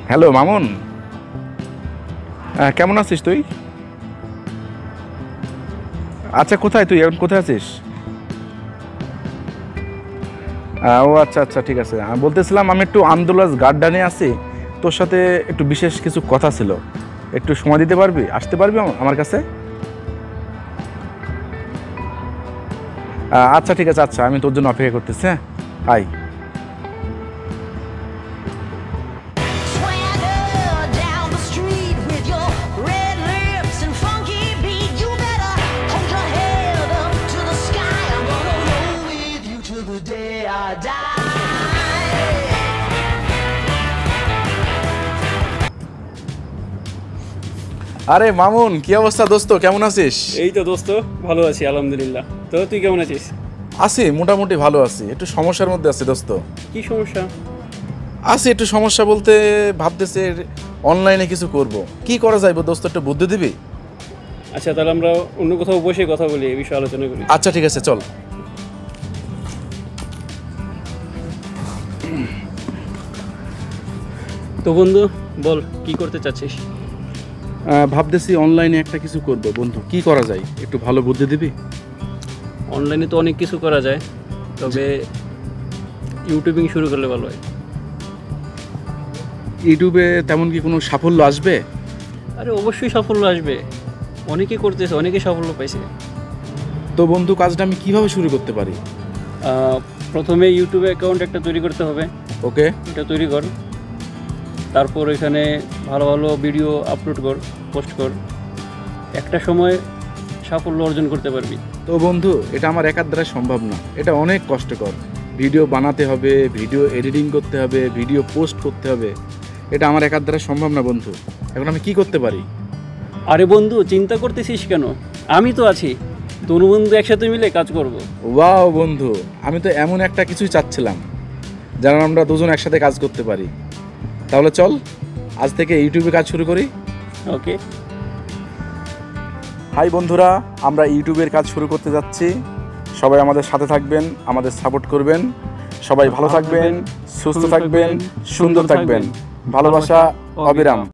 Hello Mamun, কেমন আছিস তুই? আচ্ছা, কোথায় তুই এখন, কোথায় আছিস? ও আচ্ছা আচ্ছা, ঠিক আছে। আমি বলতেছিলাম আমি একটু আন্দোলন গার্ডেনে আছি, তোর সাথে একটু বিশেষ কিছু কথা ছিল। একটু সময় দিতে পারবি, আসতে পারবি আমার কাছে? আচ্ছা ঠিক আছে, আচ্ছা আমি তোর জন্য অপেক্ষা করতেছি। হ্যাঁ, আয়। Swagger down the street with your red lips and funky beat. You better hold your head up to the sky. I'm gonna roll with you till the day I die. আরে মামুন, কি অবস্থা দোস্ত, কেমন আছিস? এই তো দোস্ত, ভালো আছি আলহামদুলিল্লাহ। তো তুই কেমন আছিস? আছি, মোটামুটি ভালো আছি। একটু সমস্যার মধ্যে আছি দোস্ত। কি সমস্যা? আছি একটু সমস্যা বলতে, ভাবতেছি অনলাইনে কিছু করব। কি করা যাইব দোস্ত, একটু বুদ্ধি দিবি? আচ্ছা, তাহলে আমরা অন্য কোথাও বসে কথা বলি, এই বিষয়ে আলোচনা করি। আচ্ছা ঠিক আছে, চল। তো বন্ধু বল, কি করতে চাচ্ছিস? ভাবতেছি অনলাইনে একটা কিছু করব বন্ধু, কি করা যায় একটু ভালো বুদ্ধি দিবি? অনলাইনে তো অনেক কিছু করা যায়, তবে ইউটিউবিং শুরু করলে ভালো হয়। ইউটিউবে তেমন কি কোনো সাফল্য আসবে? আরে অবশ্যই সাফল্য আসবে, অনেকে করতেছে, অনেকে সাফল্য পাইছে। তো বন্ধু, কাজটা আমি কিভাবে শুরু করতে পারি? প্রথমে ইউটিউবে অ্যাকাউন্ট একটা তৈরি করতে হবে। ওকে। এটা তৈরি কর, তারপর এখানে ভালো ভালো ভিডিও আপলোড কর, পোস্ট কর, একটা সময় সাফল্য অর্জন করতে পারবি। তো বন্ধু, এটা আমার একার দ্বারা সম্ভব না, এটা অনেক কষ্টকর। ভিডিও বানাতে হবে, ভিডিও এডিটিং করতে হবে, ভিডিও পোস্ট করতে হবে। এটা আমার একার দ্বারা সম্ভব না বন্ধু। এখন আমি কি করতে পারি? আরে বন্ধু, চিন্তা করতেছিস কেন? আমি তো আছি, দোনো বন্ধু একসাথে মিলে কাজ করব। ওয়াও বন্ধু, আমি তো এমন একটা কিছুই চাচ্ছিলাম যেন আমরা দুজন একসাথে কাজ করতে পারি। তাহলে চল আজ থেকে ইউটিউবে কাজ শুরু করি। ওকে। হাই বন্ধুরা, আমরা ইউটিউবের কাজ শুরু করতে যাচ্ছি। সবাই আমাদের সাথে থাকবেন, আমাদের সাপোর্ট করবেন। সবাই ভালো থাকবেন, সুস্থ থাকবেন, সুন্দর থাকবেন। ভালোবাসা অবিরাম।